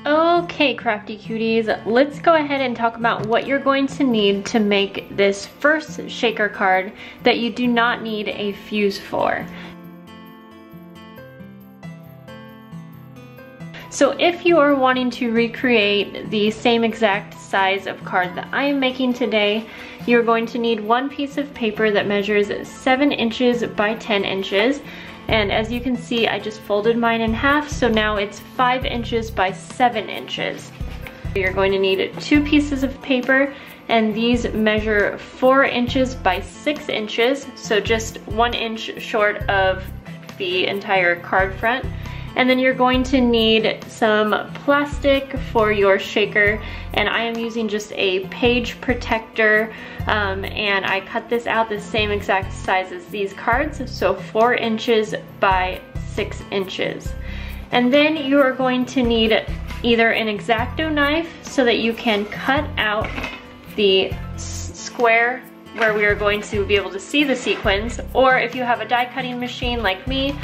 Okay, crafty cuties, let's go ahead and talk about what you're going to need to make this first shaker card that you do not need a fuse for. So if you are wanting to recreate the same exact size of card that I am making today, you're going to need one piece of paper that measures 7 inches by 10 inches. And as you can see, I just folded mine in half, so now it's 5 inches by 7 inches. You're going to need 2 pieces of paper, and these measure 4 inches by 6 inches, so just 1 inch short of the entire card front. And then you're going to need some plastic for your shaker, and I am using just a page protector, and I cut this out the same exact size as these cards, so 4 inches by 6 inches. And then you are going to need either an X-Acto knife so that you can cut out the square where we are going to be able to see the sequins, or if you have a die cutting machine like me,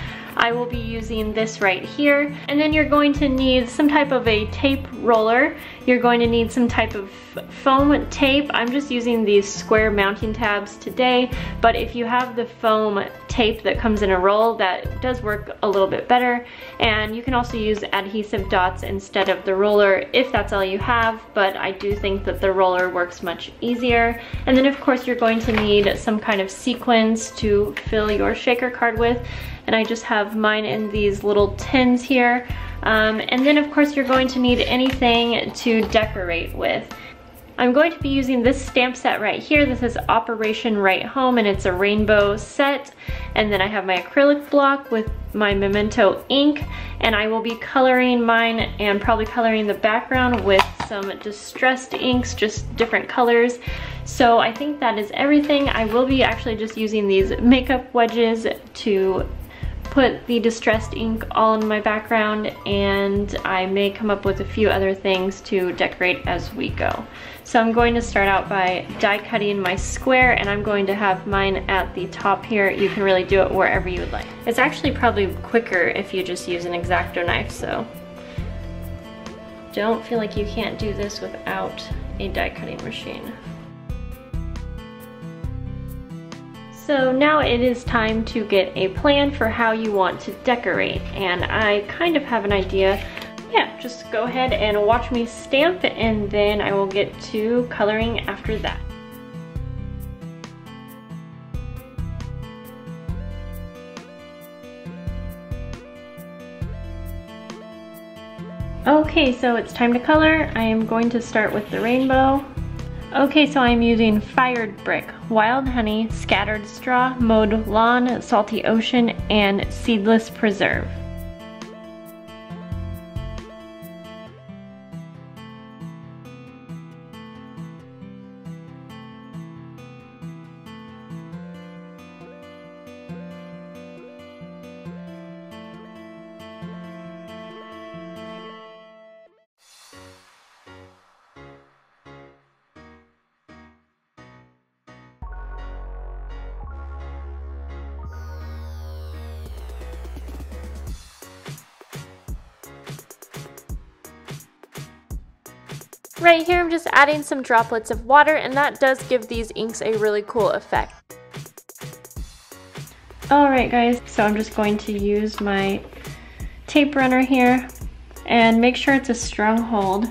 I will be using this right here. And then you're going to need some type of a tape roller. You're going to need some type of foam tape. I'm just using these square mounting tabs today, but if you have the foam tape that comes in a roll, that does work a little bit better. And you can also use adhesive dots instead of the roller if that's all you have, but I do think that the roller works much easier. And then of course you're going to need some kind of sequins to fill your shaker card with. And I just have mine in these little tins here. And then of course you're going to need anything to decorate with. I'm going to be using this stamp set right here. This is Operation Right Home, and it's a rainbow set. And then I have my acrylic block with my Memento ink, and I will be coloring mine and probably coloring the background with some distressed inks, just different colors. So I think that is everything. I will be actually just using these makeup wedges to put the distressed ink all in my background, and I may come up with a few other things to decorate as we go. So I'm going to start out by die cutting my square, and I'm going to have mine at the top here. You can really do it wherever you would like. It's actually probably quicker if you just use an X-Acto knife, so don't feel like you can't do this without a die cutting machine. So now it is time to get a plan for how you want to decorate, and I kind of have an idea. Yeah, just go ahead and watch me stamp, and then I will get to coloring after that. Okay, so it's time to color. I am going to start with the rainbow. Okay, so I'm using Fired Brick, Wild Honey, Scattered Straw, Mowed Lawn, Salty Ocean, and Seedless Preserve. Right here I'm just adding some droplets of water, and that does give these inks a really cool effect. Alright guys, so I'm just going to use my tape runner here and make sure it's a strong hold.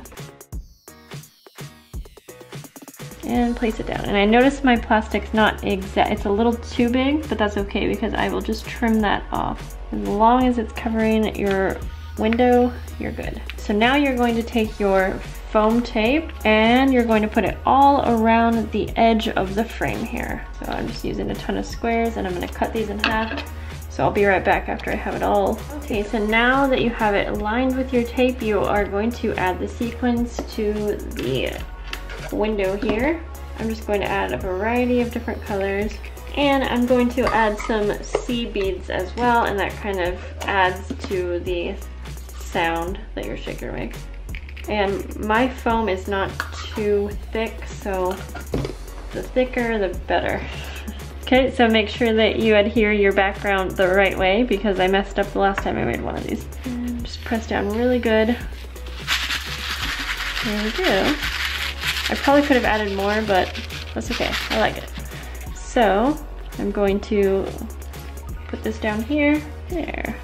And place it down. And I notice my plastic's not exact, it's a little too big, but that's okay because I will just trim that off. As long as it's covering your window, you're good. So now you're going to take your foam tape and you're going to put it all around the edge of the frame here. So I'm just using a ton of squares, and I'm going to cut these in half. So I'll be right back after I have it all. Okay, so now that you have it aligned with your tape, you are going to add the sequins to the window here. I'm just going to add a variety of different colors, and I'm going to add some sea beads as well, and that kind of adds to the sound that your shaker makes. And my foam is not too thick, so the thicker the better. Okay, so make sure that you adhere your background the right way because I messed up the last time I made one of these. And just press down really good. There we go. I probably could have added more, but that's okay, I like it. So I'm going to put this down here, there.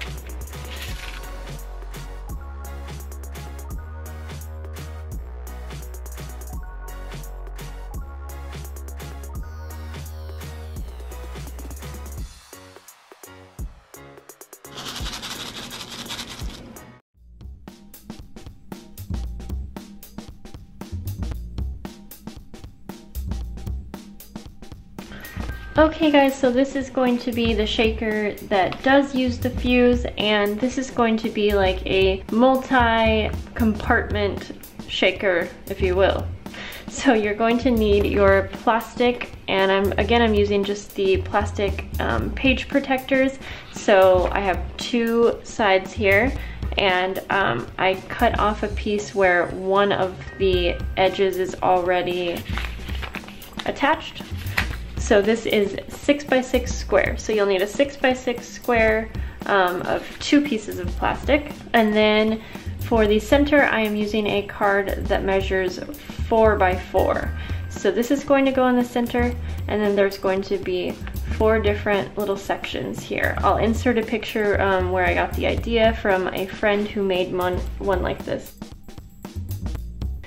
Okay guys, so this is going to be the shaker that does use the fuse, and this is going to be like a multi-compartment shaker, if you will. So you're going to need your plastic, and I'm using just the plastic page protectors. So I have two sides here, and I cut off a piece where one of the edges is already attached. So this is 6x6 square. So you'll need a 6x6 square of two pieces of plastic. And then for the center, I am using a card that measures 4x4. So this is going to go in the center, and then there's going to be 4 different little sections here. I'll insert a picture where I got the idea from a friend who made one like this.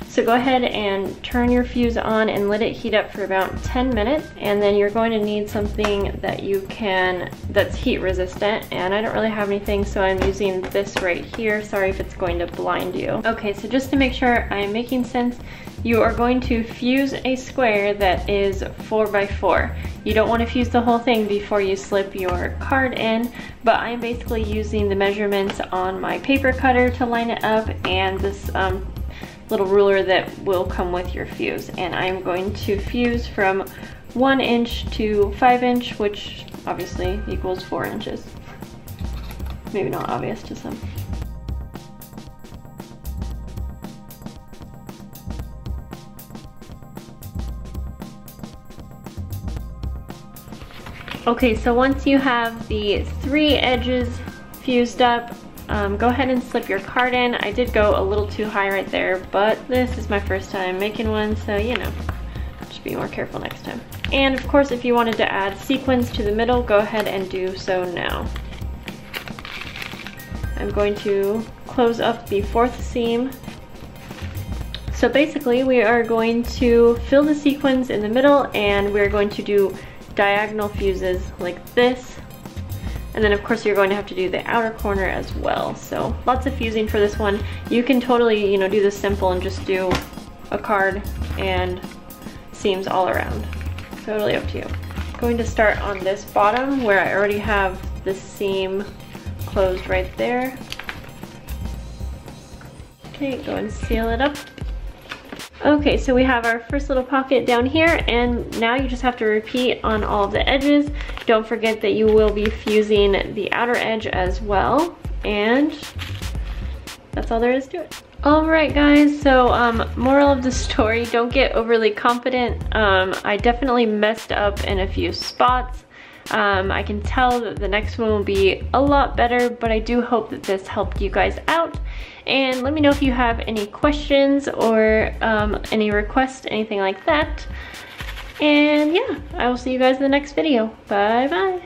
So go ahead and turn your fuse on and let it heat up for about 10 minutes, and then you're going to need something that that's heat resistant, and I don't really have anything, so I'm using this right here. Sorry if it's going to blind you. Okay, so just to make sure I'm making sense, you are going to fuse a square that is 4x4. You don't want to fuse the whole thing before you slip your card in, but I'm basically using the measurements on my paper cutter to line it up, and this little ruler that will come with your fuse. And I'm going to fuse from 1 inch to 5 inch, which obviously equals 4 inches. Maybe not obvious to some. Okay, so once you have the 3 edges fused up, go ahead and slip your card in. I did go a little too high right there, but this is my first time making one, so you know, just be more careful next time. And of course, if you wanted to add sequins to the middle, go ahead and do so now. I'm going to close up the 4th seam. So basically, we are going to fill the sequins in the middle, and we're going to do diagonal fuses like this. And then of course you're going to have to do the outer corner as well. So lots of fusing for this one. You can totally, you know, do this simple and just do a card and seams all around. Totally up to you. I'm going to start on this bottom where I already have the seam closed right there. Okay, go and seal it up. Okay, so we have our first little pocket down here, and now you just have to repeat on all of the edges. Don't forget that you will be fusing the outer edge as well, and that's all there is to it. Alright guys, so moral of the story, don't get overly confident. I definitely messed up in a few spots. I can tell that the next one will be a lot better, but I do hope that this helped you guys out. And let me know if you have any questions or any requests, anything like that. And yeah, I will see you guys in the next video. Bye bye.